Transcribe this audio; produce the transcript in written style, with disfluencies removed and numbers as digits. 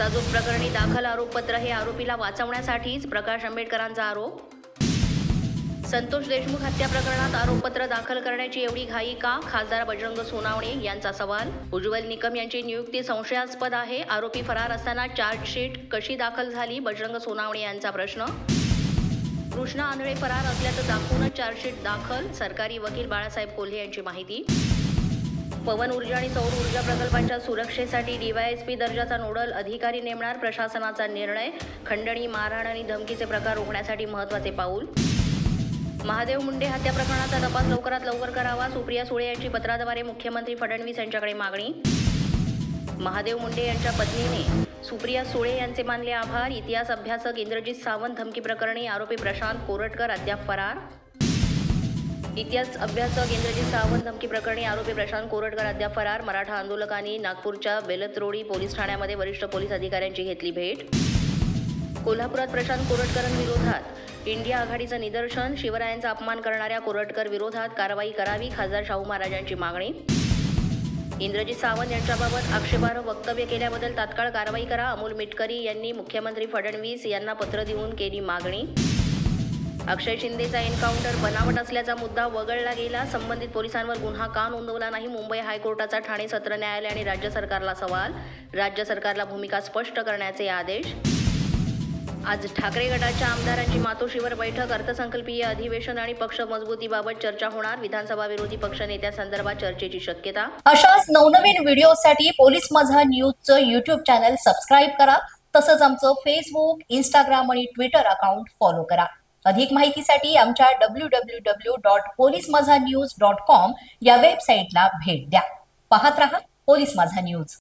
साजूक प्रकरणी दाखल आरोपपत्र हे आरोपीला वाचवण्यासाठीच, प्रकाश आंबेडकरांचा आरोप. संतोष देशमुख हत्या प्रकरणात आरोपपत्र दाखल करण्याची एवढी घाई का? खासदार बजरंग सोनावणे यांचा सवाल. उज्ज्वल निकम यांची नियुक्ती संशयास्पद आहे. आरोपी फरार असताना चार्जशीट कशी दाखल झाली? बजरंग सोनावणे यांचा प्रश्न. कृष्णा आंधळे फरार असल्याचं दाखवूनच चार्जशीट दाखल, सरकारी वकील बाळासाहेब कोल्हे यांची माहिती. पवन ऊर्जा आणि सौर ऊर्जा प्रकल्पांच्या सुरक्षेसाठी डीवायएसपी दर्जाचा नोडल अधिकारी नेमणार, प्रशासनाचा निर्णय. खंडणी, मारहाण आणि धमकीचे प्रकार रोखण्यासाठी महत्त्वाचे पाऊल. महादेव मुंडे हत्या प्रकरणाचा तपास लवकरात लवकर करावा, सुप्रिया सुळे यांची पत्राद्वारे मुख्यमंत्री फडणवीस यांच्याकडे मागणी. महादेव मुंडे यांच्या पत्नीने सुप्रिया सुळे यांचे मानले आभार. इतिहास अभ्यासक इंद्रजित सावंत धमकी प्रकरणी आरोपी प्रशांत कोरटकर अद्याप फरार. इतिहास अभ्यासक इंद्रजित सावंत धमकी प्रकरणी आरोपी प्रशांत कोरटकर अद्याप फरार. मराठा आंदोलकांनी नागपूरच्या बेलतरोडी पोलीस ठाण्यामध्ये वरिष्ठ पोलीस अधिकाऱ्यांची घेतली भेट. कोल्हापुरात प्रशांत कोरटकरांविरोधात इंडिया आघाडीचं निदर्शन, शिवरायांचा अपमान करणाऱ्या कोरटकर विरोधात कारवाई करावी, खासदार शाहू महाराजांची मागणी. इंद्रजित सावंत यांच्याबाबत आक्षेपार्ह वक्तव्य केल्याबद्दल तात्काळ कारवाई करा, अमोल मिटकरी यांनी मुख्यमंत्री फडणवीस यांना पत्र देऊन केली मागणी. अक्षय शिंदेचा एन्काउंटर बनावट असल्याचा मुद्दा वगळला गेला, संबंधित पोलिसांवर गुन्हा का नोंदवला नाही? मुंबई हायकोर्टाचा ठाणे सत्र न्यायालय आणि राज्य सरकारला सवाल, राज्य सरकारला भूमिका स्पष्ट करण्याचे आदेश. आज ठाकरे गटाच्या आमदारांची मातोश्रीवर बैठक, अर्थसंकल्पीय अधिवेशन आणि पक्ष मजबूतीबाबत चर्चा होणार, विधानसभा विरोधी पक्षनेत्यासंदर्भात चर्चेची शक्यता. अशाच नवनवीन व्हिडिओसाठी पोलीस माझा न्यूजचं यूट्यूब चॅनल सबस्क्राईब करा. तसंच आमचं फेसबुक, इंस्टाग्राम आणि ट्विटर अकाउंट फॉलो करा. अधिक माहितीसाठी आमच्या www.polismazhanews.com या वेबसाईटला भेट द्या. पाहत रहा पोलीस माझा न्यूज.